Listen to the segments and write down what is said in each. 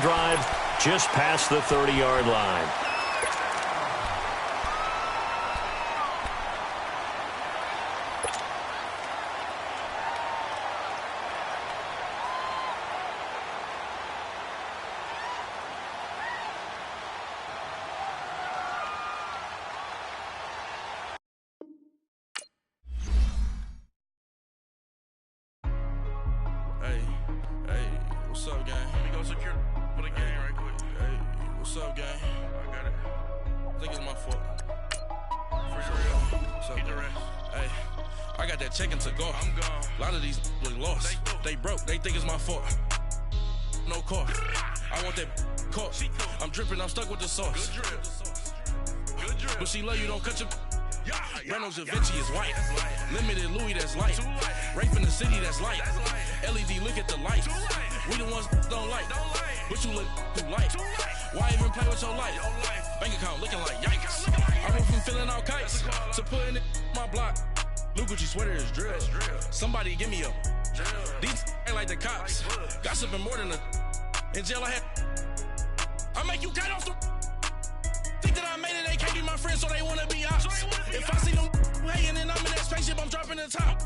drive just past the 30-yard line. What's up, gang? Let me go secure for the game right quick. Hey, what's up, gang? I got it. I think it's my fault. For real. What's up, get the rest. Hey, I got that check-in to go. I'm gone. A lot of these look lost. They broke. They think it's my fault. No car. I want that caught. I'm dripping. I'm stuck with the sauce. Good drip. Good drip. But she love you. Don't cut your. Reynolds Da Vinci is white. Limited Louis, that's light. Rape in the city, that's light. LED, look at the lights. We the ones don't like. But you look too light. Why even play with your life? Bank account looking like yikes. I went from filling out kites to putting it in my block. Blue Gucci sweater is drill. Somebody give me a. These ain't like the cops. Gossiping more than a. In jail I had. I make you cut off the. Think that I made it, they can't be my friends, so they wanna be ops. If I see them hanging and I'm in that spaceship, I'm dropping the top.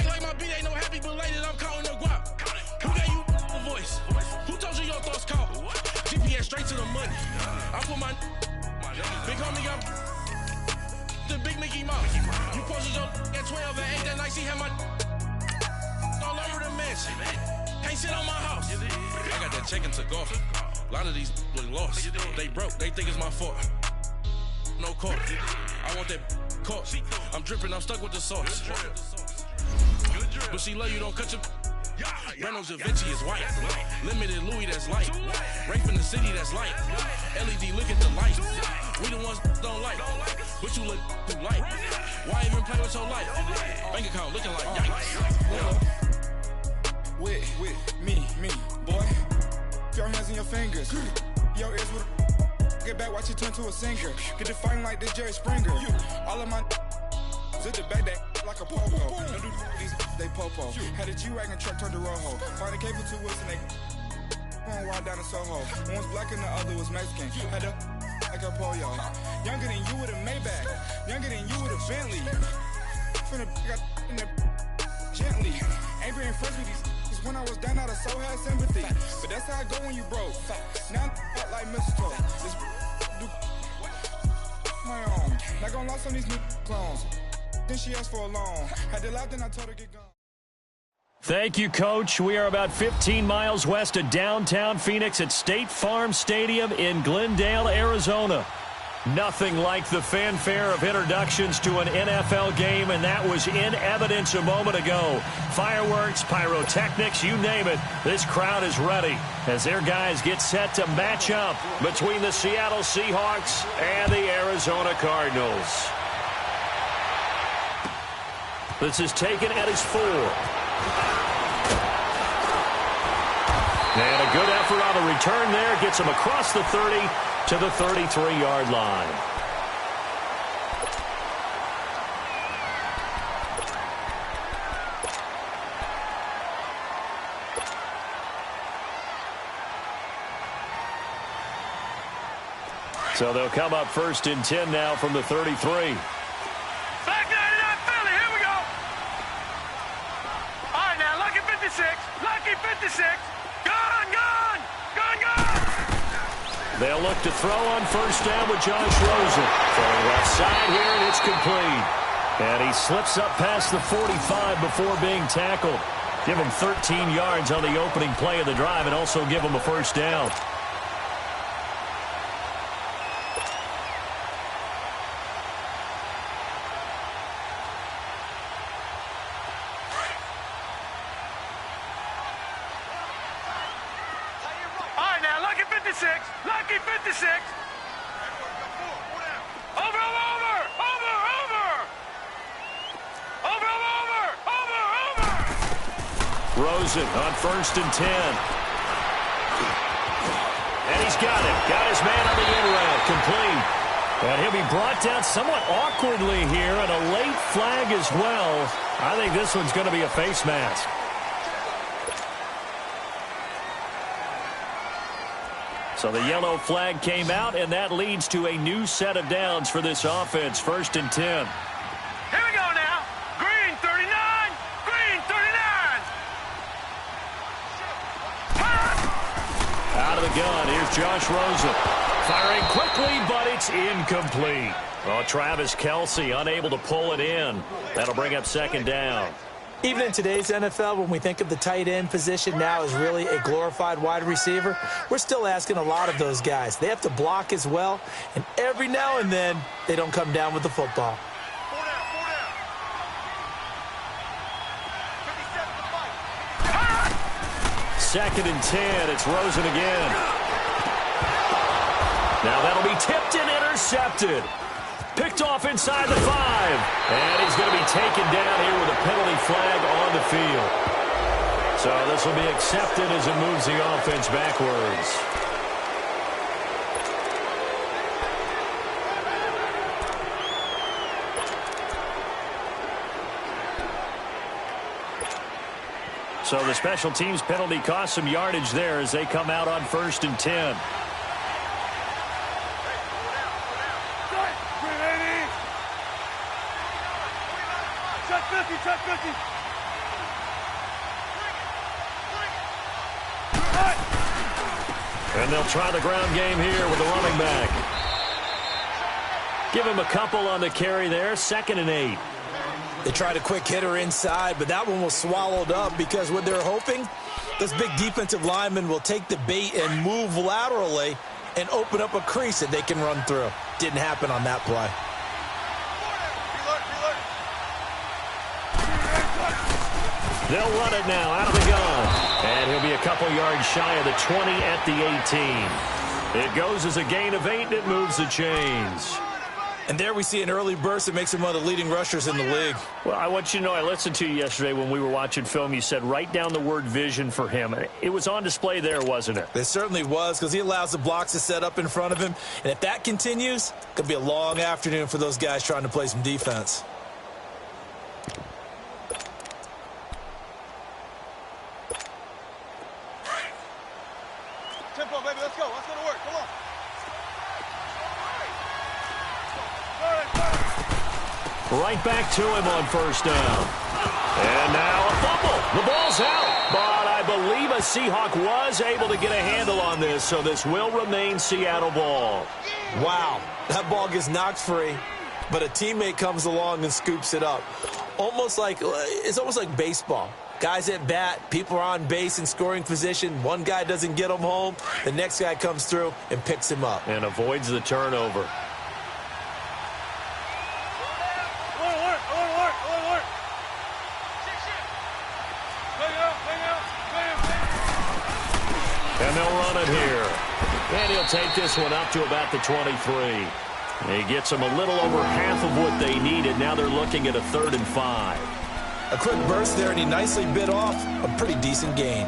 Ain't like my beat ain't no happy belated, I'm counting the guap. Who gave you a voice? Who told you your thoughts count? GPS straight to the money. I put my big homie up the big Mickey Mouse. You posted your at 12 and 8 that night, she had my all over the mansion. Can't sit on my house. I got that check-in to go. A lot of these look lost. They broke. They think it's my fault. No car. I want that caught. I'm dripping. I'm stuck with the sauce. But she love you. Don't cut your. Reynolds Da Vinci is white. Limited Louis, that's light. Rape in the city, that's light. LED, look at the lights. We the ones don't like. But you look too light. Why even play with your life? Bank account looking like yikes. With me, boy. Your hands in your fingers. Your ears with get back, watch it turn to a singer. Get the fighting like this Jerry Springer. All of my zip the back that like a pogo. Don't do these they popo. Had a G-Wagon truck turned to Rojo. Find a cable 2 wheels and they going wild down in Soho. One was black and the other was Mexican. Had a like a pollo. Younger than you with a Maybach. Younger than you with a Bentley. Finna got in the gently. Ain't being friends with these. When I was down, I so had sympathy. But that's how I go when you broke. Now I'm like mistletoe. This do my own. Not gonna lost on these new clones. Then she asked for a loan. Had to laugh, then I told her get gone. Thank you, Coach. We are about 15 miles west of downtown Phoenix at State Farm Stadium in Glendale, Arizona. Nothing like the fanfare of introductions to an NFL game, and that was in evidence a moment ago. Fireworks, pyrotechnics, you name it. This crowd is ready as their guys get set to match up between the Seattle Seahawks and the Arizona Cardinals. This is taken at his 4. And a good effort on the return there. Gets him across the 30 to the 33-yard line. So they'll come up 1st and 10 now from the 33. Back 99 Philly, here we go. All right, now, lucky 56. Lucky 56. Gone. They'll look to throw on 1st down with Josh Rosen. Throwing left side here, and it's complete. And he slips up past the 45 before being tackled. Give him 13 yards on the opening play of the drive and also give him a 1st down. Lucky 56. Over. Rosen on 1st and 10. And he's got it. Got his man on the in route. Complete. And he'll be brought down somewhat awkwardly here, and a late flag as well. I think this one's going to be a face mask. So the yellow flag came out, and that leads to a new set of downs for this offense. 1st and 10. Here we go now. Green 39. Green 39. Out of the gun, here's Josh Rosen. Firing quickly, but it's incomplete. Oh, Travis Kelce unable to pull it in. That'll bring up 2nd down. Even in today's NFL, when we think of the tight end position now as really a glorified wide receiver, we're still asking a lot of those guys. They have to block as well, and every now and then, they don't come down with the football. 2nd and 10. It's Rosen again. Now that'll be tipped and intercepted. Picked off inside the 5. And he's going to be taken down here with a penalty flag on the field. So this will be accepted as it moves the offense backwards. So the special teams penalty cost some yardage there as they come out on 1st and 10. Check 50. And they'll try the ground game here with the running back. Give him a couple on the carry there. 2nd and 8. They tried a quick hitter inside, but that one was swallowed up because what they're hoping, this big defensive lineman will take the bait and move laterally and open up a crease that they can run through. Didn't happen on that play. They'll run it now out of the gun. And he'll be a couple yards shy of the 20 at the 18. It goes as a gain of 8, and it moves the chains. And there we see an early burst that makes him one of the leading rushers in the league. Well, I want you to know, I listened to you yesterday when we were watching film. You said write down the word vision for him. It was on display there, wasn't it? It certainly was, because he allows the blocks to set up in front of him. And if that continues, it could be a long afternoon for those guys trying to play some defense. Tempo, baby, let's go. Let's go to work. Come on. Right back to him on 1st down. And now a fumble. The ball's out. But I believe a Seahawk was able to get a handle on this, so this will remain Seattle ball. Wow, that ball gets knocked free, but a teammate comes along and scoops it up. It's almost like baseball. Guys at bat, people are on base in scoring position. One guy doesn't get him home. The next guy comes through and picks him up. And avoids the turnover. And they'll run it here. And he'll take this one up to about the 23. He gets them a little over half of what they needed. Now they're looking at a 3rd and 5. A quick burst there, and he nicely bit off a pretty decent gain.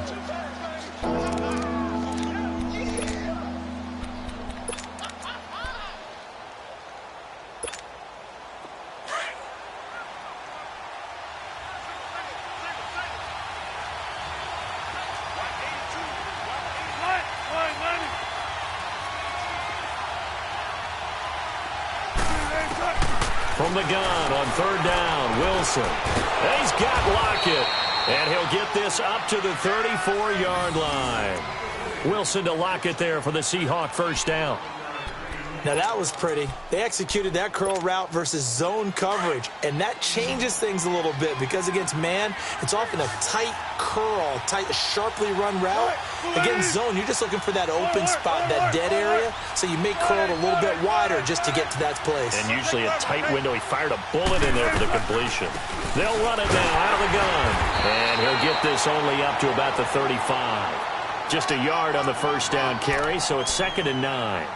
From the gun on 3rd down, Wilson. He's got Lockett, and he'll get this up to the 34-yard line. Wilson to Lockett there for the Seahawk 1st down. Now that was pretty. They executed that curl route versus zone coverage, and that changes things a little bit because against man, it's often a tight curl, sharply run route. Against zone, you're just looking for that open spot, that dead area, so you may curl it a little bit wider just to get to that place. And usually a tight window. He fired a bullet in there for the completion. They'll run it now out of the gun, and he'll get this only up to about the 35. Just a yard on the 1st down carry, so it's 2nd and 9.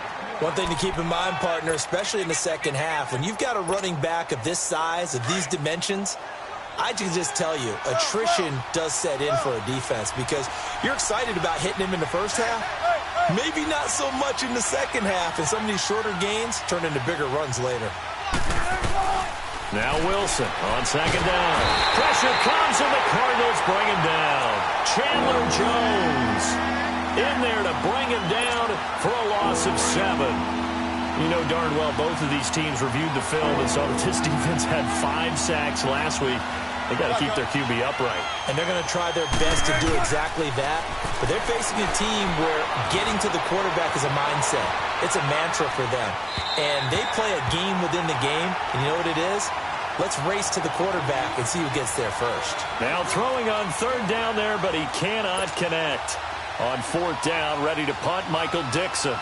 One thing to keep in mind, partner, especially in the second half, when you've got a running back of this size, of these dimensions, I can just tell you, attrition does set in for a defense because you're excited about hitting him in the first half. Maybe not so much in the second half, and some of these shorter gains turn into bigger runs later. Now Wilson on 2nd down. Pressure comes, and the Cardinals bring him down. Chandler Jones in there to bring him down for loss of 7. You know darn well both of these teams reviewed the film and saw that this defense had 5 sacks last week. They've got to keep their QB upright. And they're going to try their best to do exactly that. But they're facing a team where getting to the quarterback is a mindset. It's a mantra for them. And they play a game within the game. And you know what it is? Let's race to the quarterback and see who gets there first. Now throwing on 3rd down there, but he cannot connect. On 4th down, ready to punt, Michael Dixon.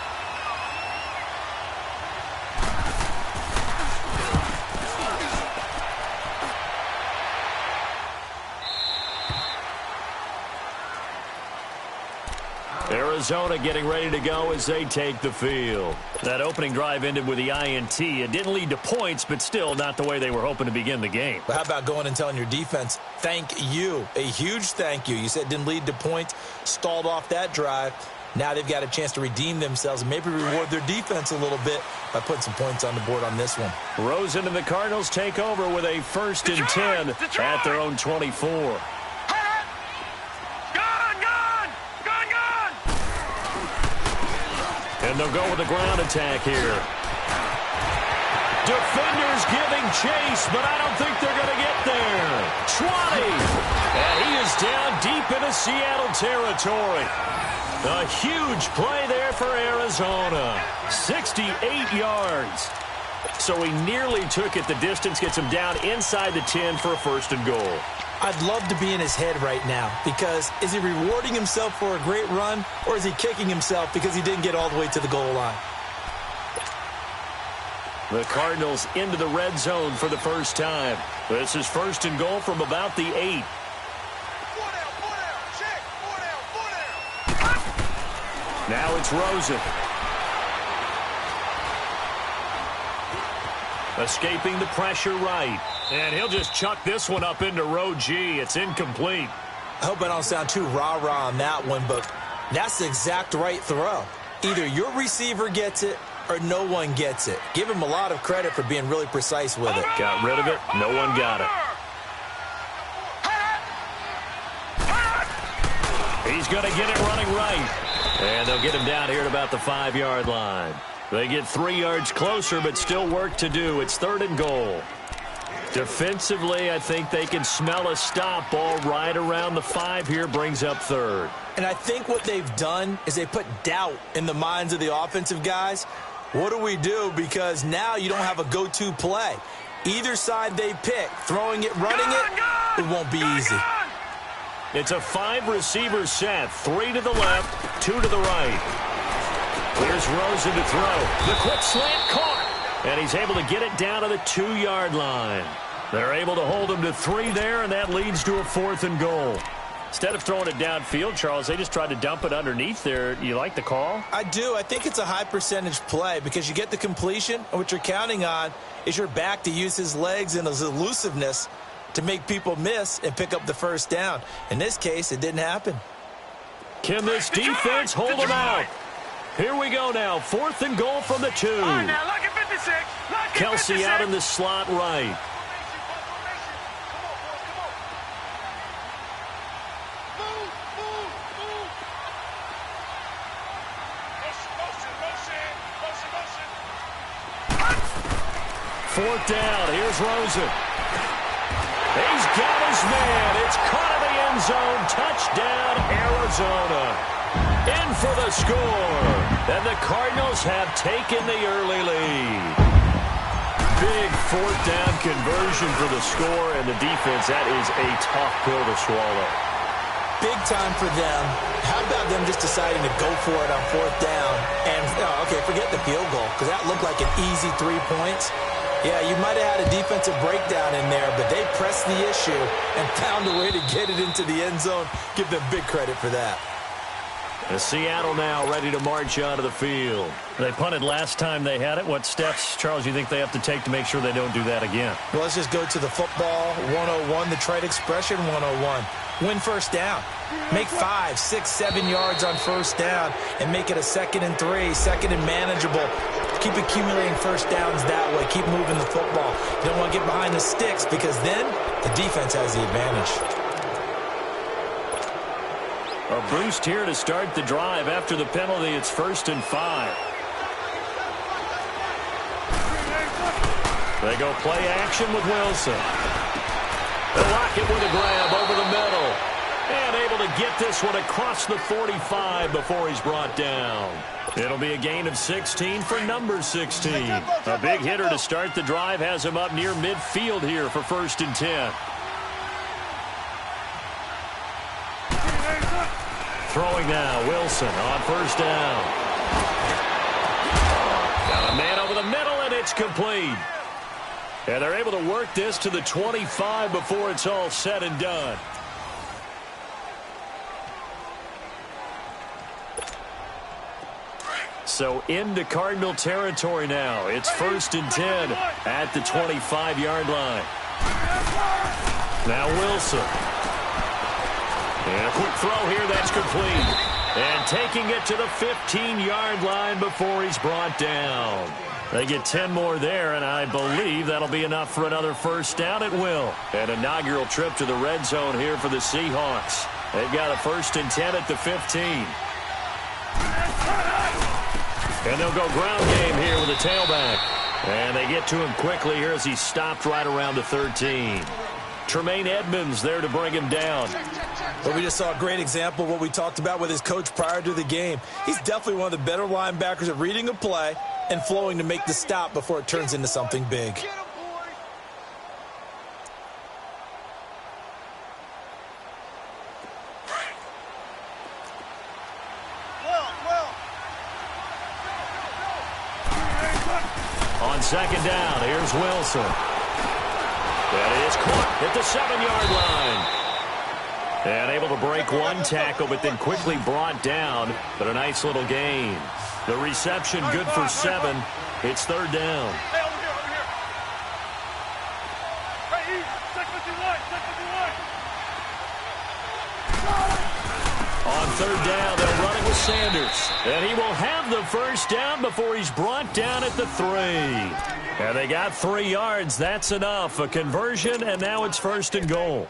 Arizona getting ready to go as they take the field. That opening drive ended with the INT. It didn't lead to points, but still not the way they were hoping to begin the game. But how about going and telling your defense, thank you, a huge thank you. You said it didn't lead to points, stalled off that drive. Now they've got a chance to redeem themselves and maybe reward their defense a little bit by putting some points on the board on this one. Rosen and the Cardinals take over with a 1st and 10 at their own 24. And they'll go with a ground attack here. Defenders giving chase, but I don't think they're going to get there. 20. And he is down deep into Seattle territory. A huge play there for Arizona. 68 yards. So he nearly took it the distance, gets him down inside the 10 for a 1st and goal. I'd love to be in his head right now because is he rewarding himself for a great run or is he kicking himself because he didn't get all the way to the goal line? The Cardinals into the red zone for the first time. This is 1st and goal from about the 8. Now it's Rosen. Escaping the pressure right. And he'll just chuck this one up into row G. It's incomplete. I hope I don't sound too rah-rah on that one, but that's the exact right throw. Either your receiver gets it or no one gets it. Give him a lot of credit for being really precise with it. Got rid of it. No one got it. He's going to get it running right. And they'll get him down here at about the 5-yard line. They get 3 yards closer, but still work to do. It's 3rd and goal. Defensively, I think they can smell a stop. Ball right around the 5 here, brings up 3rd. And I think what they've done is they put doubt in the minds of the offensive guys. What do we do? Because now you don't have a go-to play. Either side they pick, throwing it, running it won't be easy. It's a 5-receiver set. 3 to the left, 2 to the right. Here's Rosen to throw. The quick slant caught. And he's able to get it down to the 2-yard line. They're able to hold him to 3 there, and that leads to a 4th and goal. Instead of throwing it downfield, Charles, they just tried to dump it underneath there. You like the call? I do. I think it's a high-percentage play because you get the completion, and what you're counting on is your back to use his legs and his elusiveness to make people miss and pick up the 1st down. In this case, it didn't happen. Can this defense hold them out? Here we go now. 4th and goal from the 2. All right, now, look at 56. Kelsey out in the slot right. Fourth down. Here's Rosen. He's got his man. It's caught in the end zone. Touchdown, Arizona. In for the score. And the Cardinals have taken the early lead. Big 4th down conversion for the score, and the defense, that is a tough pill to swallow. Big time for them. How about them just deciding to go for it on 4th down? And, okay, forget the field goal, because that looked like an easy 3 points. Yeah, you might have had a defensive breakdown in there, but they pressed the issue and found a way to get it into the end zone. Give them big credit for that. And Seattle now ready to march onto the field. They punted last time they had it. What steps, Charles, you think they have to take to make sure they don't do that again? Well, let's just go to the football 101, the trite expression 101. Win 1st down. Make 5, 6, 7 yards on 1st down and make it a 2nd and 3, 2nd and manageable. Keep accumulating 1st downs that way. Keep moving the football. You don't want to get behind the sticks because then the defense has the advantage. A boost here to start the drive after the penalty. It's 1st and 5. They go play action with Wilson. They'll lock it with a grab over the middle. And able to get this one across the 45 before he's brought down. It'll be a gain of 16 for number 16. A big hitter to start the drive has him up near midfield here for 1st and 10. Throwing now, Wilson on 1st down. Got a man over the middle, and it's complete. And they're able to work this to the 25 before it's all said and done. So into Cardinal territory now. It's 1st and 10 at the 25-yard line. Now Wilson. And a quick throw here that's complete. And taking it to the 15-yard line before he's brought down. They get 10 more there, and I believe that'll be enough for another 1st down at will. An inaugural trip to the red zone here for the Seahawks. They've got a 1st and 10 at the 15. And they'll go ground game here with a tailback. And they get to him quickly here as he's stopped right around the 13. Tremaine Edmonds there to bring him down. But we just saw a great example of what we talked about with his coach prior to the game. He's definitely one of the better linebackers at reading a play and flowing to make the stop before it turns into something big. On 2nd down, here's Wilson. That is caught at the 7-yard line. And able to break one tackle, but then quickly brought down. But a nice little gain. The reception good for 7. It's 3rd down. Hey, over here, over here. Hey, East, check 51, check 51. On 3rd down, they'll run it with Sanders. And he will have the 1st down before he's brought down at the 3. And they got 3 yards. That's enough. A conversion, and now it's 1st and goal.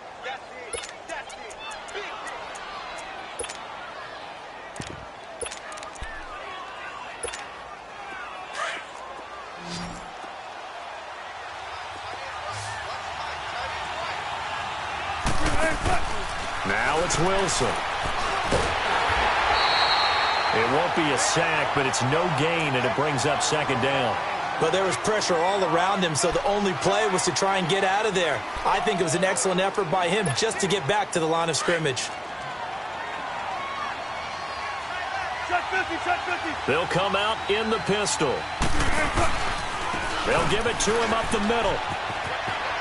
Now it's Wilson. It won't be a sack, but it's no gain, and it brings up 2nd down. But there was pressure all around him, so the only play was to try and get out of there. I think it was an excellent effort by him just to get back to the line of scrimmage. Check 50, check 50. They'll come out in the pistol. They'll give it to him up the middle.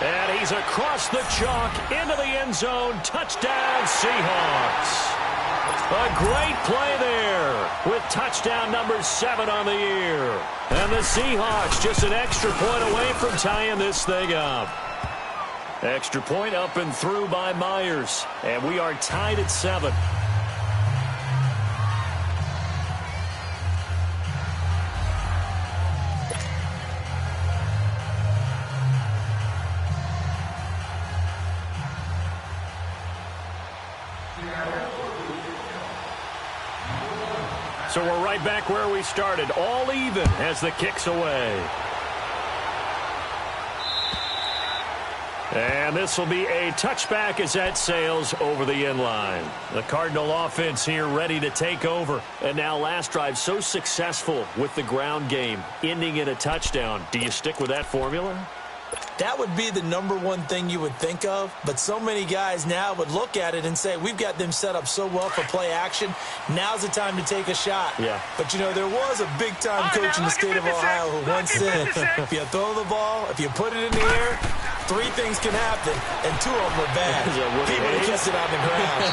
And he's across the chalk into the end zone. Touchdown, Seahawks. A great play there with touchdown number 7 on the year. And the Seahawks just an extra point away from tying this thing up. Extra point up and through by Myers. And we are tied at 7. So we're right back where we started, all even as the kick's away. And this will be a touchback as that sails over the end line. The Cardinal offense here ready to take over. And now last drive so successful with the ground game, ending in a touchdown. Do you stick with that formula? That would be the number one thing you would think of, but so many guys now would look at it and say, we've got them set up so well for play action, now's the time to take a shot. Yeah. But, you know, there was a big-time coach in the state of Ohio who once said, if you throw the ball, if you put it in the air, 3 things can happen, and 2 of them are bad. People who kiss it on the ground.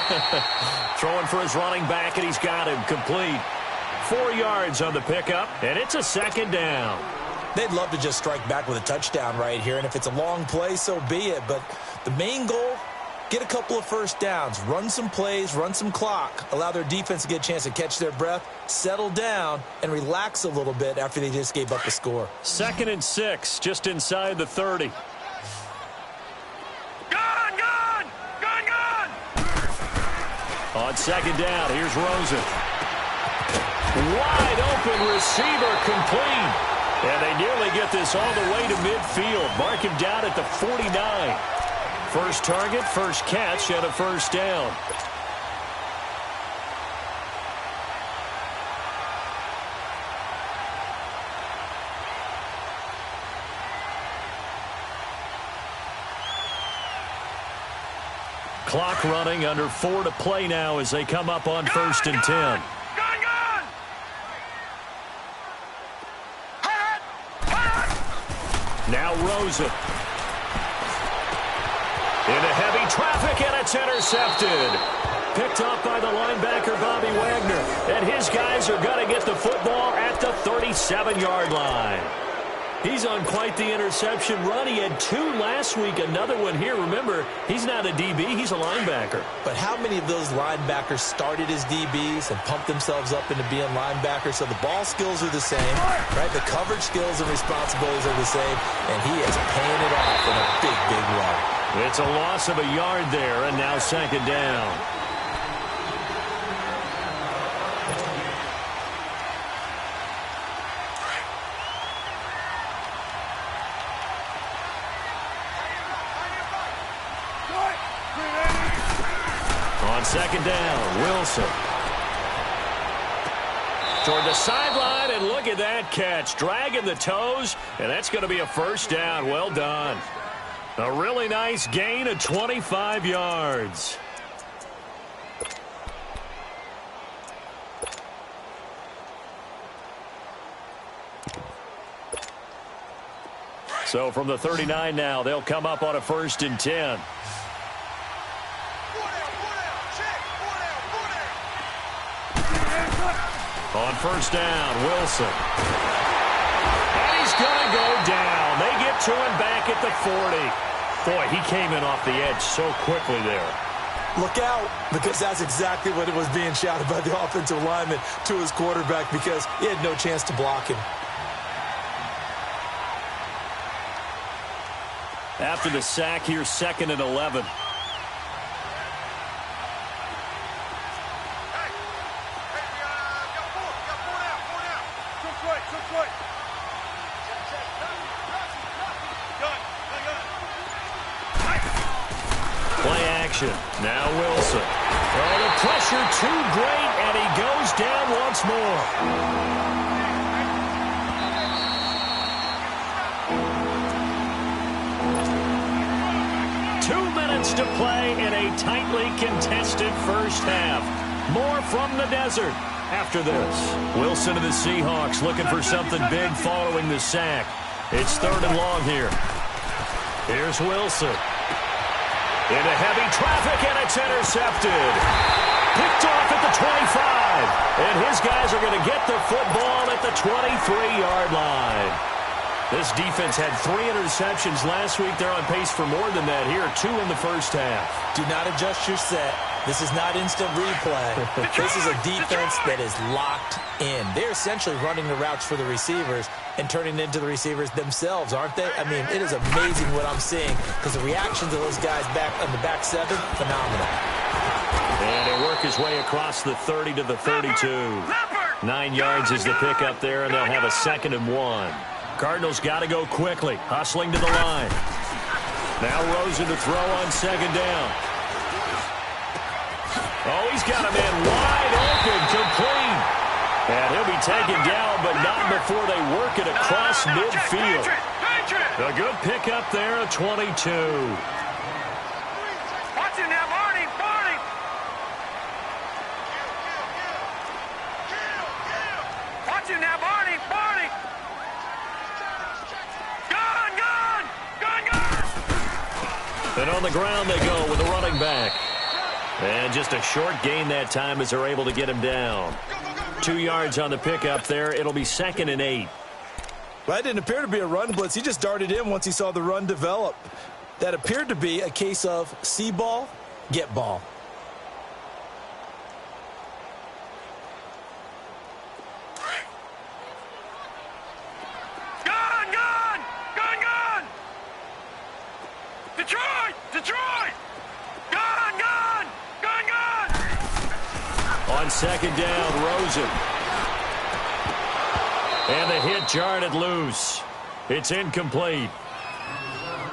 Throwing for his running back, and he's got him complete. 4 yards on the pickup, and it's a 2nd down. They'd love to just strike back with a touchdown right here, and if it's a long play, so be it. But the main goal, get a couple of 1st downs, run some plays, run some clock, allow their defense to get a chance to catch their breath, settle down, and relax a little bit after they just gave up the score. 2nd and 6, just inside the 30. Gone, gone, gone, gone. On 2nd down, here's Rosen. Wide open receiver complete. And they nearly get this all the way to midfield. Mark him down at the 49. First target, first catch, and a first down. Clock running, under 4 to play now as they come up on first and 10. Now Rosen. Into heavy traffic, and it's intercepted. Picked off by the linebacker, Bobby Wagner. And his guys are going to get the football at the 37-yard line. He's on quite the interception run. He had 2 last week, another one here. Remember, he's not a DB, he's a linebacker. But how many of those linebackers started as DBs and pumped themselves up into being linebackers? So the ball skills are the same, right? The coverage skills and responsibilities are the same, and he is paying it off in a big, big way. It's a loss of a yard there, and now second down. Second down, Wilson. Toward the sideline, and look at that catch. Dragging the toes, and that's going to be a first down. Well done. A really nice gain of 25 yards. So from the 39 now, they'll come up on a first and 10. On first down, Wilson. And he's going to go down. They get to him back at the 40. Boy, he came in off the edge so quickly there. Look out, because that's exactly what it was being shouted by the offensive lineman to his quarterback, because he had no chance to block him. After the sack, here's second and 11. Now Wilson. Oh, the pressure too great, and he goes down once more. Minutes to play in a tightly contested first half. More from the desert after this. Wilson to the Seahawks looking for something big following the sack. It's third and long here. Here's Wilson. Into heavy traffic, and it's intercepted. Picked off at the 25. And his guys are going to get the football at the 23-yard line. This defense had 3 interceptions last week. They're on pace for more than that here. 2 in the first half. Do not adjust your set. This is not instant replay. This is a defense that is locked in. They're essentially running the routes for the receivers and turning it into the receivers themselves, aren't they? I mean, it is amazing what I'm seeing, because the reactions of those guys back on the back 7, phenomenal. And they work his way across the 30 to the 32. 9 yards is the pickup there, and they'll have a second and 1. Cardinals got to go quickly, hustling to the line. Now Rosen to throw on second down. Oh, he's got a man wide open, complete. And he'll be taken down, but not before they work it across midfield. A good pickup there, a 22. Watch him now, Barney, Barney. Watch him now, Barney, Barney. And on the ground they go with the running back. And just a short gain that time as they're able to get him down. 2 yards on the pickup there. It'll be second and 8. Well, that didn't appear to be a run blitz. He just darted in once he saw the run develop. That appeared to be a case of see ball, get ball. On second down, Rosen. And the hit jarred it loose. It's incomplete.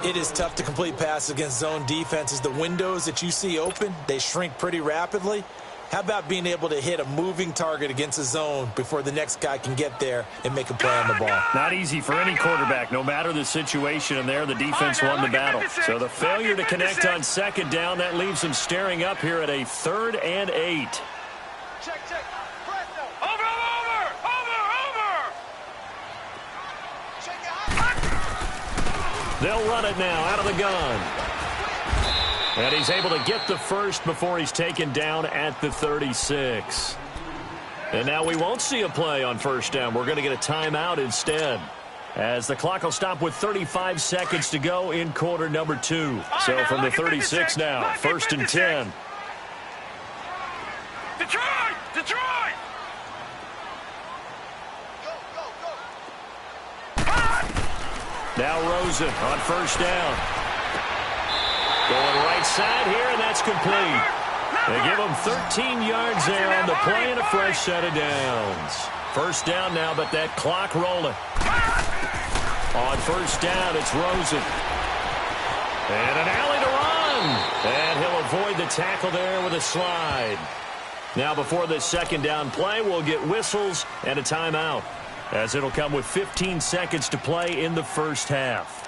It is tough to complete passes against zone defenses. The windows that you see open, they shrink pretty rapidly. How about being able to hit a moving target against a zone before the next guy can get there and make a play on the ball? Not easy for any quarterback, no matter the situation, and there the defense won the battle. So the failure to connect on second down, that leaves them staring up here at a 3rd and 8. Check. Over. They'll run it now out of the gun. And he's able to get the first before he's taken down at the 36. And now we won't see a play on first down. We're going to get a timeout instead, as the clock will stop with 35 seconds to go in quarter number 2. So from the 36 now, 1st and 10. Detroit! Now Rosen on first down. Going right side here, and that's complete. They give him 13 yards there on the play and a fresh set of downs. First down now, but that clock rolling. On first down, it's Rosen. And an alley to run. And he'll avoid the tackle there with a slide. Now before this second down play, we'll get whistles and a timeout, as it'll come with 15 seconds to play in the first half.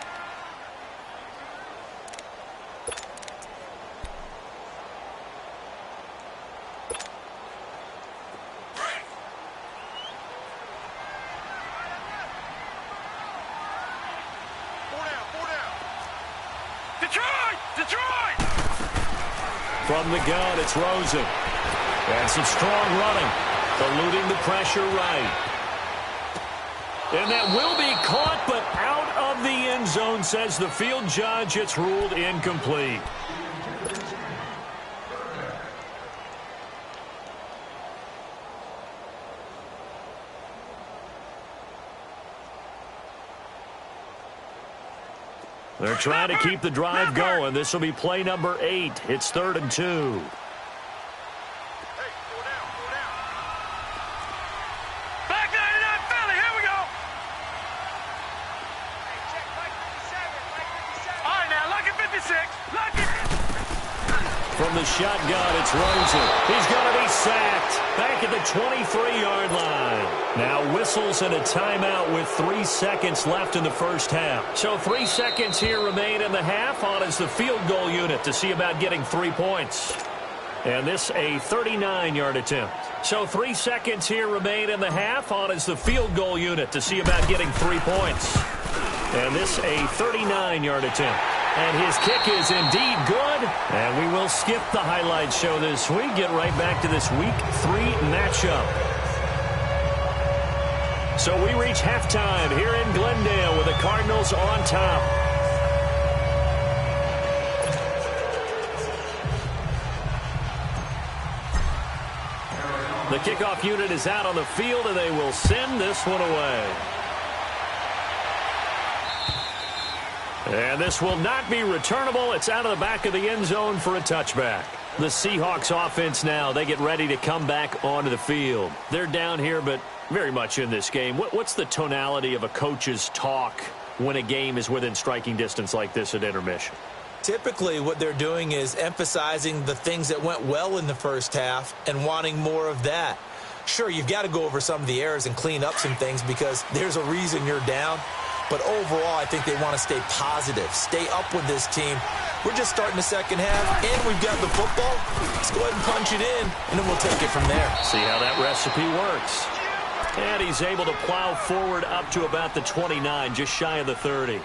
Detroit! From the gun, it's Rosen. And some strong running, eluding the pressure right. And that will be caught, but out of the end zone, says the field judge. It's ruled incomplete. They're trying to keep the drive going. This will be play number 8. It's 3rd and 2. Back 99 Philly, here we go. All right, now, lucky 56. From the shotgun, it's Rosen. He's going to be sacked back at the 23-yard line. Now whistles and a timeout with 3 seconds left in the first half. So 3 seconds here remain in the half. On is the field goal unit to see about getting 3 points. And this a 39-yard attempt. So 3 seconds here remain in the half. On is the field goal unit to see about getting 3 points. And this a 39-yard attempt. And his kick is indeed good. And we will skip the highlight show this week. Get right back to this Week 3 matchup. So we reach halftime here in Glendale with the Cardinals on top. The kickoff unit is out on the field, and they will send this one away. And this will not be returnable. It's out of the back of the end zone for a touchback. The Seahawks offense now, they get ready to come back onto the field. They're down here, but very much in this game. What's the tonality of a coach's talk when a game is within striking distance like this at intermission? Typically, what they're doing is emphasizing the things that went well in the first half and wanting more of that. Sure, you've got to go over some of the errors and clean up some things because there's a reason you're down. But overall, I think they want to stay positive, stay up with this team. We're just starting the second half, and we've got the football. Let's go ahead and punch it in, and then we'll take it from there. See how that recipe works. And he's able to plow forward up to about the 29, just shy of the 30.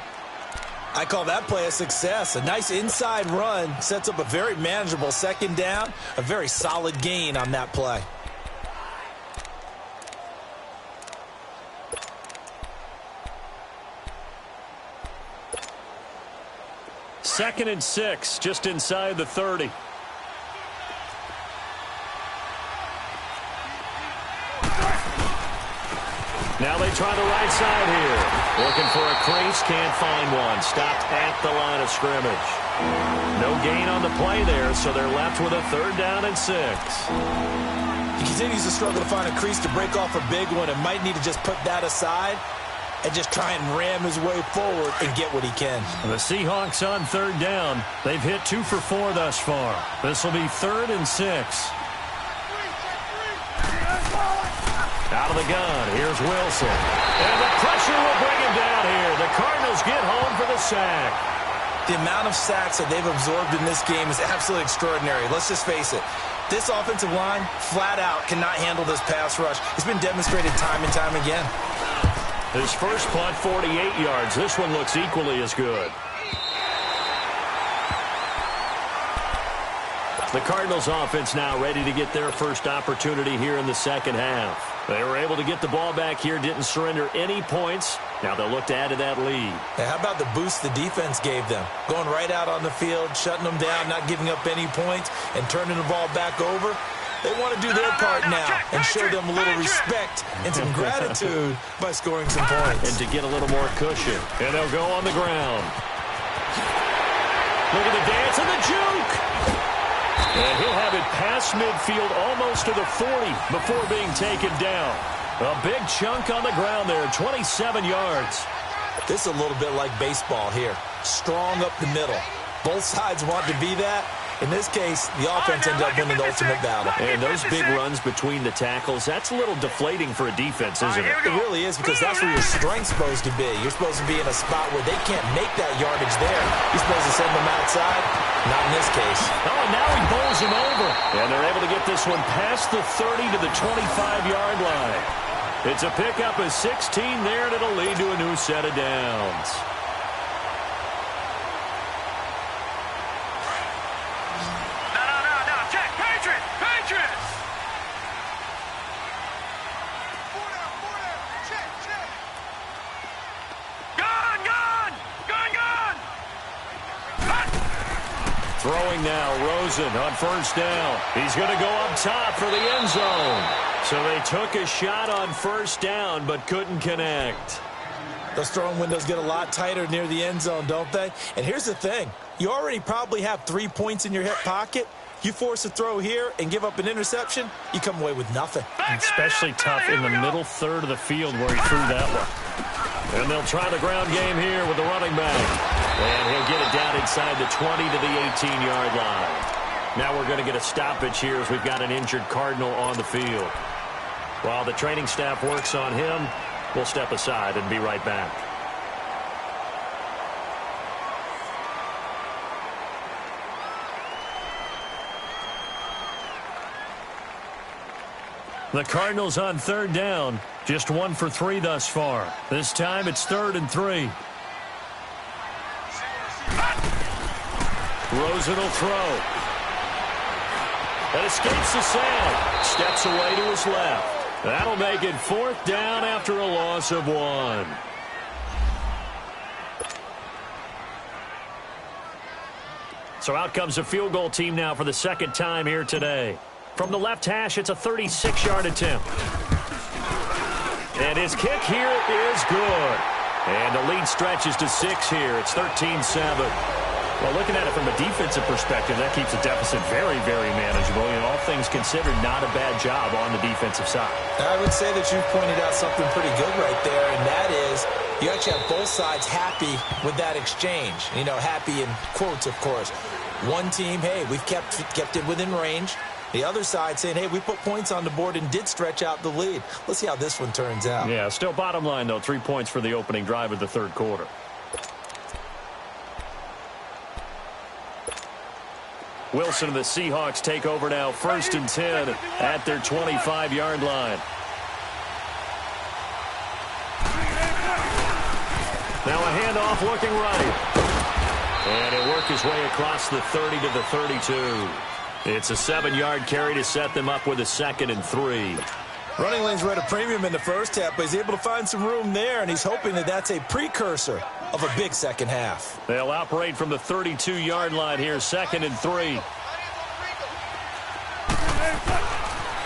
I call that play a success. A nice inside run sets up a very manageable second down, a very solid gain on that play. Second and 6, just inside the 30. Now they try the right side here. Looking for a crease, can't find one. Stopped at the line of scrimmage. No gain on the play there, so they're left with a 3rd down and 6. He continues to struggle to find a crease to break off a big one and might need to just put that aside and just try and ram his way forward and get what he can. The Seahawks on 3rd down. They've hit 2 for 4 thus far. This will be 3rd and 6. Out of the gun, here's Wilson. And the pressure will bring him down here. The Cardinals get home for the sack. The amount of sacks that they've absorbed in this game is absolutely extraordinary. Let's just face it. This offensive line, flat out, cannot handle this pass rush. It's been demonstrated time and time again. His first punt, 48 yards. This one looks equally as good. The Cardinals offense now ready to get their first opportunity here in the second half. They were able to get the ball back here, didn't surrender any points. Now they'll look to add to that lead. Hey, how about the boost the defense gave them? Going right out on the field, shutting them down, not giving up any points, and turning the ball back over. They want to do their part now and show them a little respect and some gratitude by scoring some points. And to get a little more cushion. And they'll go on the ground. Look at the dance and the juke. And he'll have it past midfield almost to the 40 before being taken down. A big chunk on the ground there, 27 yards. This is a little bit like baseball here. Strong up the middle. Both sides want to be that. In this case, the offense ended up winning the ultimate battle. And those big runs between the tackles, that's a little deflating for a defense, isn't it? It really is, because that's where your strength's supposed to be. You're supposed to be in a spot where they can't make that yardage there. You're supposed to send them outside. Not in this case. Oh, and now he bowls him over. And they're able to get this one past the 30 to the 25-yard line. It's a pickup of 16 there, and it'll lead to a new set of downs. Throwing now, Rosen on first down. He's going to go up top for the end zone. So they took a shot on first down, but couldn't connect. Those throwing windows get a lot tighter near the end zone, don't they? And here's the thing. You already probably have 3 points in your hip pocket. You force a throw here and give up an interception, you come away with nothing. Especially tough in the middle third of the field where he threw that one. And they'll try the ground game here with the running back. And he'll get it down inside the 20 to the 18-yard line. Now we're going to get a stoppage here as we've got an injured Cardinal on the field. While the training staff works on him, we'll step aside and be right back. The Cardinals on third down, just 1 for 3 thus far. This time it's 3rd and 3. Rosen will throw. That escapes the sound. Steps away to his left. That'll make it 4th down after a loss of 1. So out comes the field goal team now for the second time here today. From the left hash, it's a 36-yard attempt. And his kick here is good. And the lead stretches to 6 here. It's 13-7. Well, looking at it from a defensive perspective, that keeps the deficit very, very manageable. You know, all things considered, not a bad job on the defensive side. I would say that you've pointed out something pretty good right there, and that is you actually have both sides happy with that exchange. You know, happy in quotes, of course. One team, hey, we've kept it within range. The other side saying, hey, we put points on the board and did stretch out the lead. Let's see how this one turns out. Yeah, still bottom line, though, 3 points for the opening drive of the third quarter. Wilson and the Seahawks take over now, 1st and 10 at their 25-yard line. Now a handoff looking right. And he'll work his way across the 30 to the 32. It's a 7-yard carry to set them up with a 2nd and 3. Running lanes were at a premium in the first half, but he's able to find some room there, and he's hoping that that's a precursor of a big second half. They'll operate from the 32-yard line here, 2nd and 3.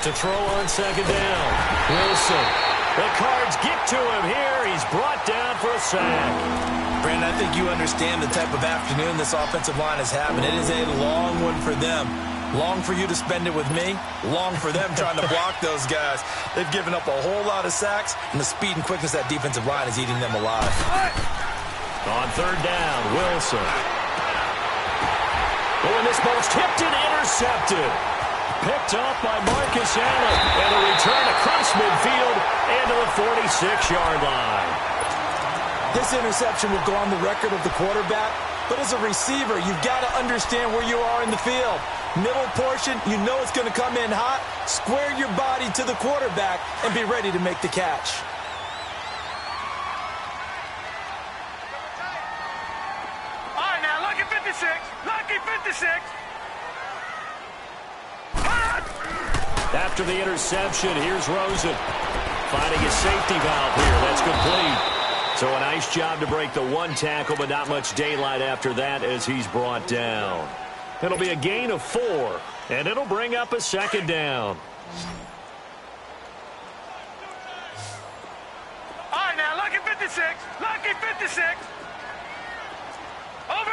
To throw on 2nd down. Wilson. The Cards get to him here. He's brought down for a sack. Brandon, I think you understand the type of afternoon this offensive line is having. It is a long one for them. Long for you to spend it with me. Long for them trying to block those guys. They've given up a whole lot of sacks, and the speed and quickness of that defensive line is eating them alive. On third down, Wilson. Oh, and this ball's tipped and intercepted. Picked off by Marcus Allen. And a return across midfield and to the 46-yard line. This interception will go on the record of the quarterback, but as a receiver, you've got to understand where you are in the field. Middle portion, you know it's going to come in hot. Square your body to the quarterback and be ready to make the catch. All right, now, lucky 56. Lucky 56. After the interception, here's Rosen. Finding a safety valve here. That's complete. So a nice job to break the one tackle, but not much daylight after that as he's brought down. It'll be a gain of 4, and it'll bring up a second down. All right, now, lucky 56. Lucky 56. Over.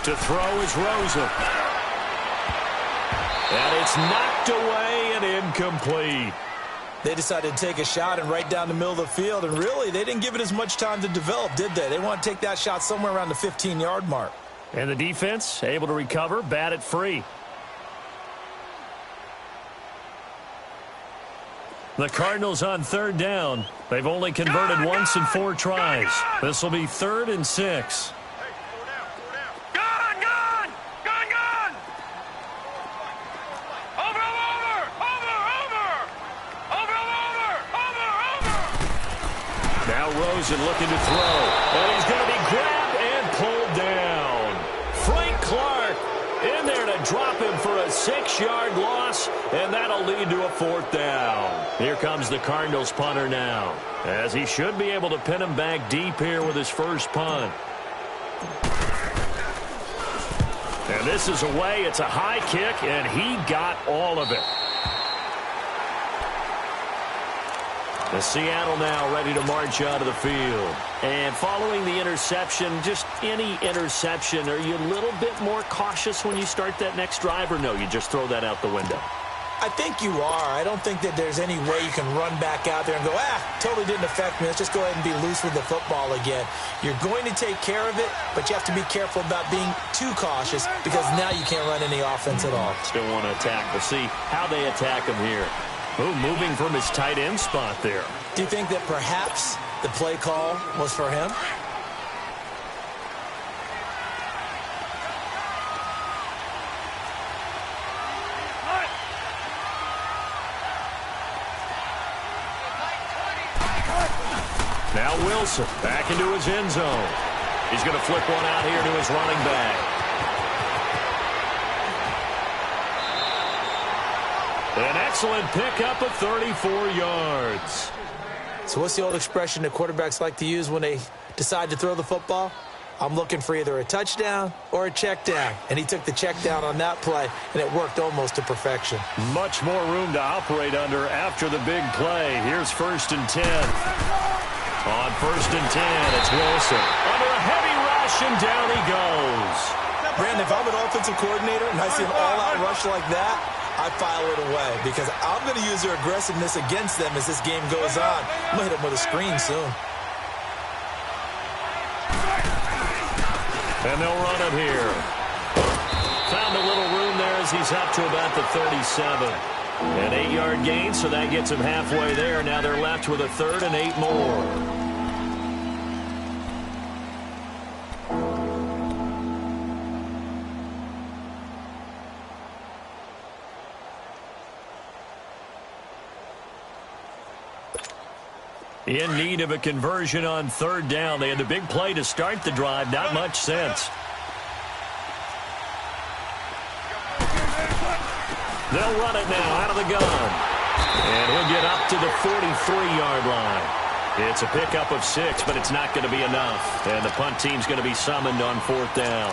To throw is Rosen. And it's knocked away and incomplete. They decided to take a shot and right down the middle of the field, and really, they didn't give it as much time to develop, did they? They want to take that shot somewhere around the 15-yard mark. And the defense able to recover, bat it free. The Cardinals on third down. They've only converted once in 4 tries. This will be 3rd and 6. Rosen looking to throw, and he's going to be grabbed and pulled down. Frank Clark in there to drop him for a 6-yard loss, and that'll lead to a 4th down. Here comes the Cardinals punter now, as he should be able to pin him back deep here with his first punt. And this is away. It's a high kick, and he got all of it. The Seattle now ready to march out of the field. And following the interception, just any interception, are you a little bit more cautious when you start that next drive, or no, you just throw that out the window? I think you are. I don't think that there's any way you can run back out there and go, totally didn't affect me. Let's just go ahead and be loose with the football again. You're going to take care of it, but you have to be careful about being too cautious because now you can't run any offense at all. Still want to attack. We'll see how they attack him here. Oh, moving from his tight end spot there. Do you think that perhaps the play call was for him? Now Wilson back into his end zone. He's going to flip one out here to his running back. An excellent pickup of 34 yards. So what's the old expression that quarterbacks like to use when they decide to throw the football? I'm looking for either a touchdown or a check down. And he took the check down on that play, and it worked almost to perfection. Much more room to operate under after the big play. Here's 1st and 10. On 1st and 10, it's Wilson. Under a heavy rush, and down he goes. Brandon, if I'm an offensive coordinator and I see an all-out rush like that, I file it away because I'm going to use their aggressiveness against them as this game goes on. I'm going to hit them with a screen soon. And they'll run it here. Found a little room there as he's up to about the 37. An 8-yard gain, so that gets him halfway there. Now they're left with a 3rd and 8 more. In need of a conversion on 3rd down. They had the big play to start the drive. Not much sense. They'll run it now out of the gun. And he'll get up to the 43-yard line. It's a pickup of 6, but it's not going to be enough. And the punt team's going to be summoned on 4th down.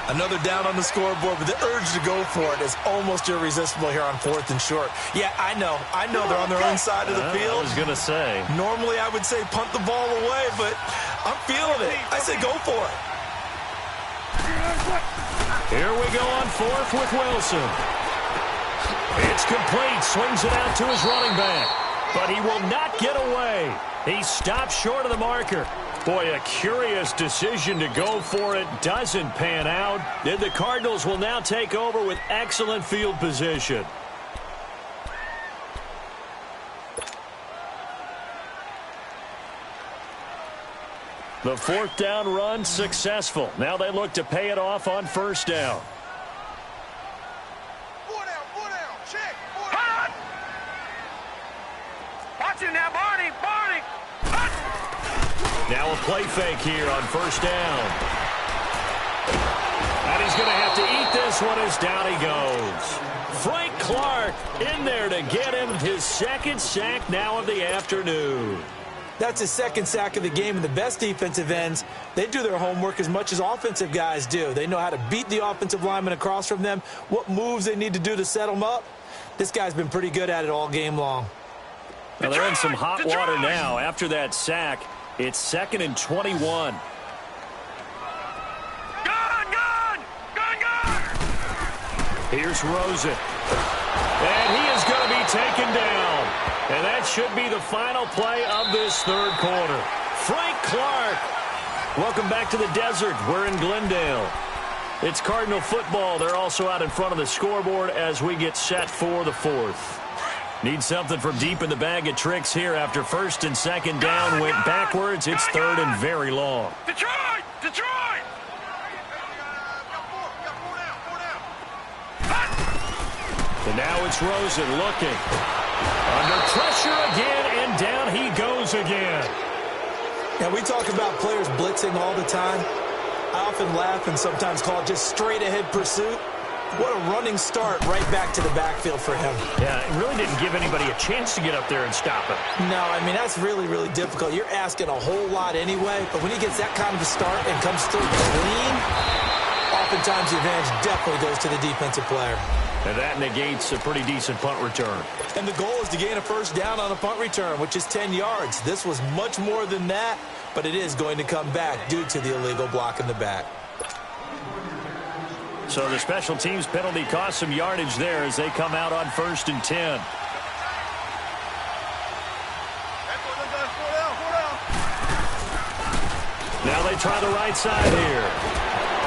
Another down on the scoreboard, but the urge to go for it is almost irresistible here on 4th and short. Yeah, I know they're on their own side of the field. I was going to say. Normally I would say punt the ball away, but I'm feeling it. I say go for it. Here we go on 4th with Wilson. It's complete. Swings it out to his running back. But he will not get away. He stops short of the marker. Boy, a curious decision to go for it. Doesn't pan out. And the Cardinals will now take over with excellent field position. The 4th down run successful. Now they look to pay it off on 1st down. Four down, check. Hot! Watch him now, Barney. Hot! Now a play fake here on 1st down. And he's going to have to eat this one as down he goes. Frank Clark in there to get him his 2nd sack now of the afternoon. That's his 2nd sack of the game, and the best defensive ends, they do their homework as much as offensive guys do. They know how to beat the offensive lineman across from them, what moves they need to do to set them up. This guy's been pretty good at it all game long. Well, they're in some hot water now. After that sack, it's 2nd and 21. Gun! Here's Rosen. And he is going to be taken down. And that should be the final play of this 3rd quarter. Frank Clark. Welcome back to the desert. We're in Glendale. It's Cardinal football. They're also out in front of the scoreboard as we get set for the 4th. Need something from deep in the bag of tricks here after 1st and 2nd down went backwards. It's 3rd and very long. Detroit! And now it's Rosen looking. Under pressure again, and down he goes again. Now, we talk about players blitzing all the time. I often laugh and sometimes call it just straight-ahead pursuit. What a running start right back to the backfield for him. Yeah, it really didn't give anybody a chance to get up there and stop him. No, I mean, that's really, really difficult. You're asking a whole lot anyway, but when he gets that kind of a start and comes through clean, oftentimes the advantage definitely goes to the defensive player. And that negates a pretty decent punt return. And the goal is to gain a 1st down on a punt return, which is 10 yards. This was much more than that, but it is going to come back due to the illegal block in the back. So the special teams penalty cost some yardage there as they come out on 1st and 10. Now they try the right side here.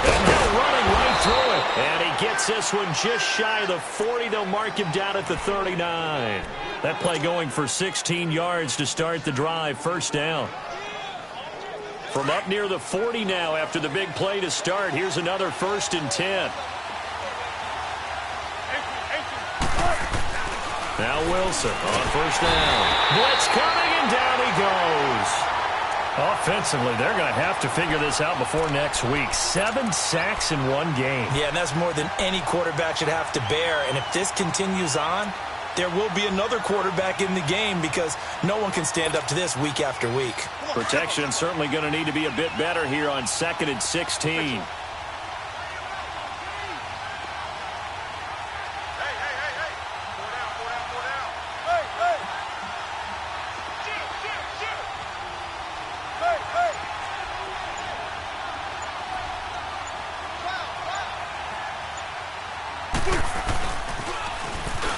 And they're running right through it. And he gets this one just shy of the 40. They'll mark him down at the 39. That play going for 16 yards to start the drive. 1st down. From up near the 40 now after the big play to start. Here's another 1st and 10. Now Wilson on 1st down. Blitz coming, and down he goes. Offensively, they're going to have to figure this out before next week. 7 sacks in one game. Yeah, and that's more than any quarterback should have to bear. And if this continues on, there will be another quarterback in the game because no one can stand up to this week after week. Protection certainly going to need to be a bit better here on 2nd and 16.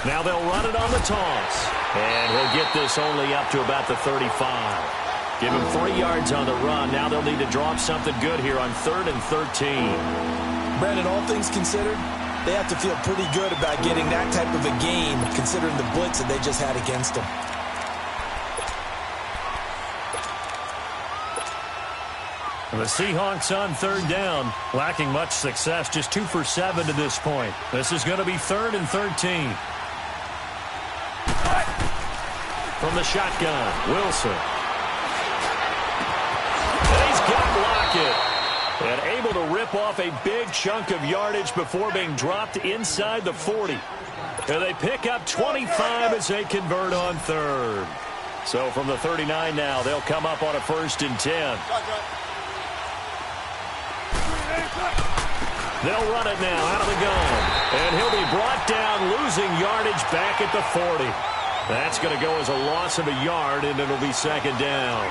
Now they'll run it on the toss. And he'll get this only up to about the 35. Give him 3 yards on the run. Now they'll need to draw up something good here on 3rd and 13. Brandon, all things considered, they have to feel pretty good about getting that type of a game considering the blitz that they just had against them. The Seahawks on 3rd down, lacking much success, just 2 for 7 to this point. This is going to be 3rd and 13. From the shotgun, Wilson. And he's got Lockett. And able to rip off a big chunk of yardage before being dropped inside the 40. And they pick up 25 as they convert on 3rd. So from the 39 now, they'll come up on a 1st and 10. They'll run it now out of the gun. And he'll be brought down, losing yardage back at the 40. That's going to go as a loss of a yard, and it'll be second down.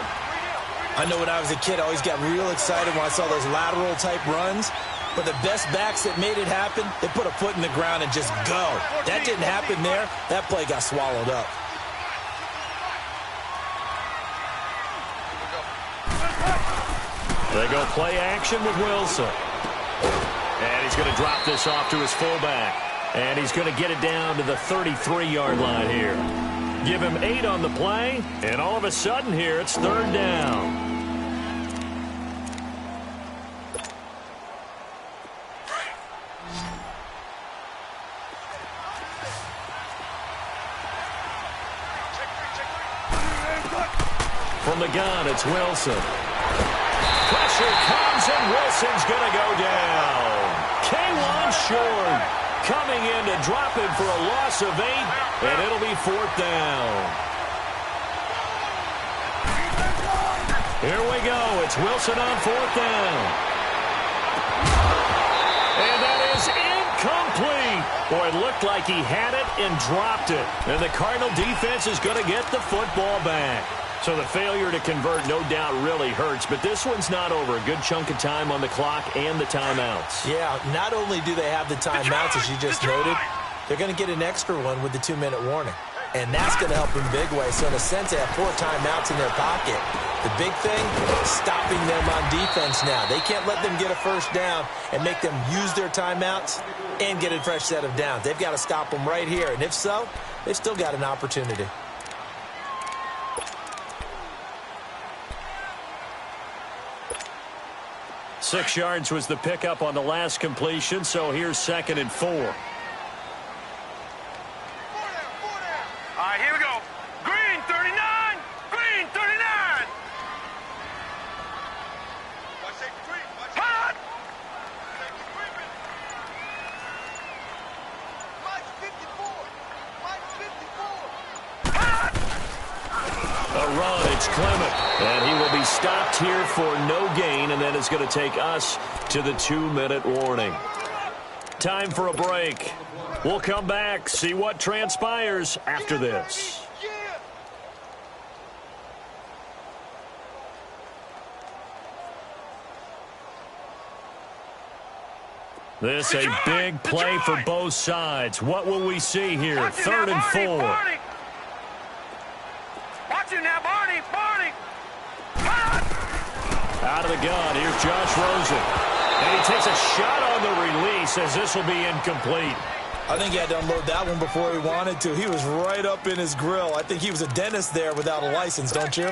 I know when I was a kid, I always got real excited when I saw those lateral-type runs. But the best backs that made it happen, they put a foot in the ground and just go. That didn't happen there. That play got swallowed up. They go play action with Wilson. And he's going to drop this off to his fullback. And he's going to get it down to the 33-yard line here. Give him 8 on the play, and all of a sudden here, it's third down. From the gun, it's Wilson. Pressure comes, and Wilson's going to go down. K1 short, coming in to drop him for a loss of 8, and it'll be fourth down. Here we go. It's Wilson on fourth down. And that is incomplete. Boy, it looked like he had it and dropped it. And the Cardinal defense is going to get the football back. So the failure to convert, no doubt, really hurts. But this one's not over. A good chunk of time on the clock and the timeouts. Yeah, not only do they have the timeouts, as you just noted, they're going to get an extra one with the 2-minute warning. And that's going to help in big way. So in a sense, they have 4 timeouts in their pocket. The big thing, stopping them on defense now. They can't let them get a first down and make them use their timeouts and get a fresh set of downs. They've got to stop them right here. And if so, they've still got an opportunity. Six yards was the pickup on the last completion, so here's 2nd and 4. All right, here we go. Green 39. Green 39. Hot. A run, it's Clement. And he will be stopped here for no gain, and then it's going to take us to the 2-minute warning. Time for a break. We'll come back, see what transpires after this. This a big play for both sides. What will we see here? 3rd and 4. Watch it now, Barney. Barney. Out of the gun, here's Josh Rosen. And he takes a shot on the release as this will be incomplete. I think he had to unload that one before he wanted to. He was right up in his grill. I think he was a dentist there without a license, don't you?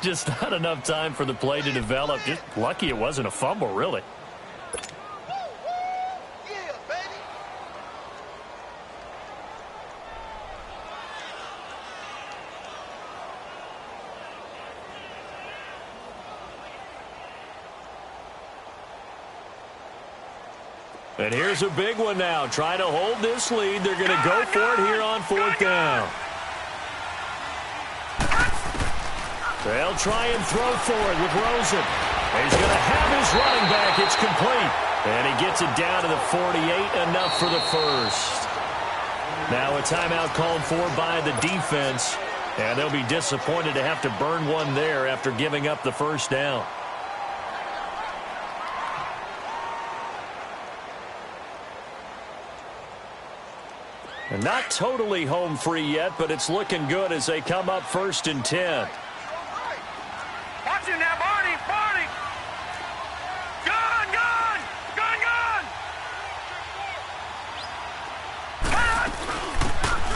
Just not enough time for the play to develop. Just lucky it wasn't a fumble, really. And here's a big one now. Trying to hold this lead. They're going to go for it here on 4th down. They'll try and throw for it with Rosen. And he's going to have his running back. It's complete. And he gets it down to the 48. Enough for the first. Now a timeout called for by the defense. And they'll be disappointed to have to burn one there after giving up the first down. And not totally home free yet, but it's looking good as they come up 1st and 10. Watch it now, Barney. Barney. Gun, gun. Gun, gun.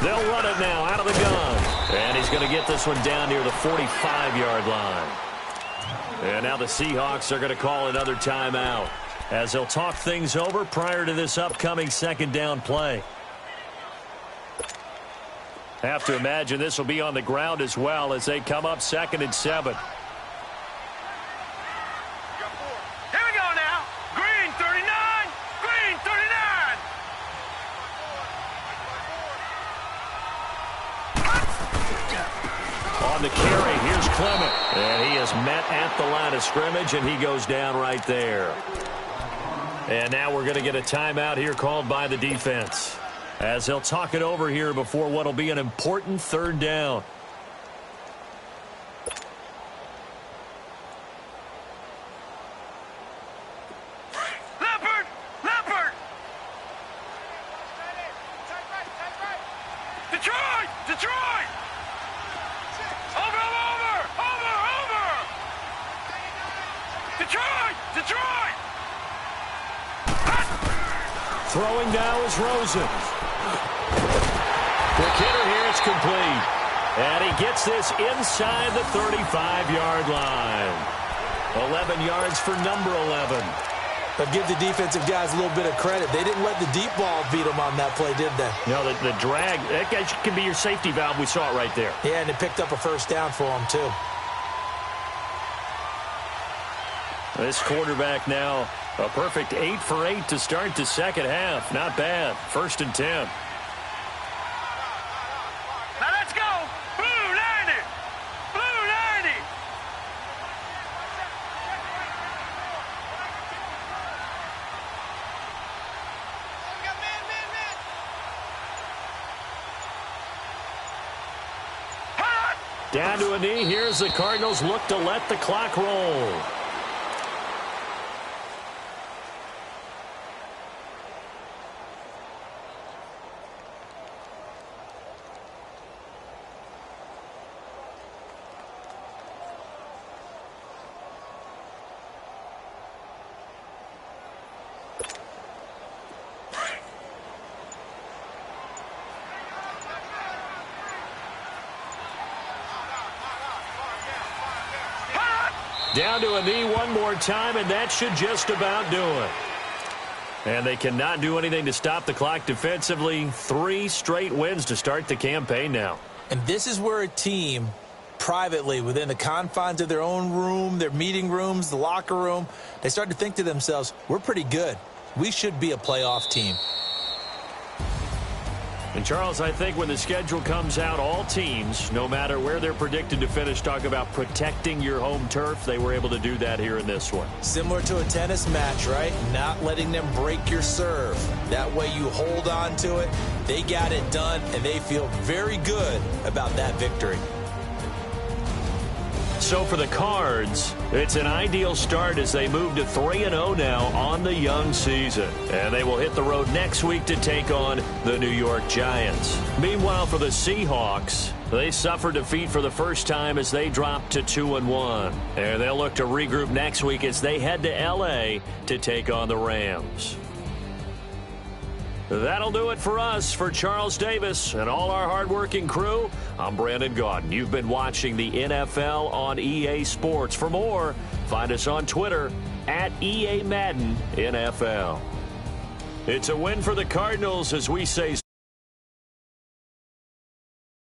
They'll run it now out of the gun. And he's going to get this one down near the 45-yard line. And now the Seahawks are going to call another timeout as they'll talk things over prior to this upcoming 2nd down play. Have to imagine this will be on the ground as well as they come up 2nd and 7. Here we go now. Green 39. Green 39. On the carry, here's Clement. And he is met at the line of scrimmage, and he goes down right there. And now we're going to get a timeout here called by the defense, as they'll talk it over here before what will be an important third down. Detroit! Over! Detroit! Throwing now is Rosen. The hitter here is complete. And he gets this inside the 35-yard line. 11 yards for number 11. But give the defensive guys a little bit of credit. They didn't let the deep ball beat them on that play, did they? No, the drag, that guy can be your safety valve. We saw it right there. Yeah, and it picked up a first down for them, too. This quarterback now, a perfect 8 for 8 to start the second half. Not bad. 1st and 10. Now let's go. Blue 90. Blue 90. Down to a knee. Here's the Cardinals look to let the clock roll. Down to a knee one more time, and that should just about do it. And they cannot do anything to stop the clock defensively. 3 straight wins to start the campaign now. And this is where a team, privately, within the confines of their own room, their meeting rooms, the locker room, they start to think to themselves, we're pretty good. We should be a playoff team. And, Charles, I think when the schedule comes out, all teams, no matter where they're predicted to finish, talk about protecting your home turf. They were able to do that here in this one. Similar to a tennis match, right? Not letting them break your serve. That way you hold on to it. They got it done, and they feel very good about that victory. So for the Cards, it's an ideal start as they move to 3-0 now on the young season. And they will hit the road next week to take on the New York Giants. Meanwhile, for the Seahawks, they suffered defeat for the first time as they dropped to 2-1. And they'll look to regroup next week as they head to L.A. to take on the Rams. That'll do it for us. For Charles Davis and all our hardworking crew, I'm Brandon Gaudin. You've been watching the NFL on EA Sports. For more, find us on Twitter at EA Madden NFL. It's a win for the Cardinals as we say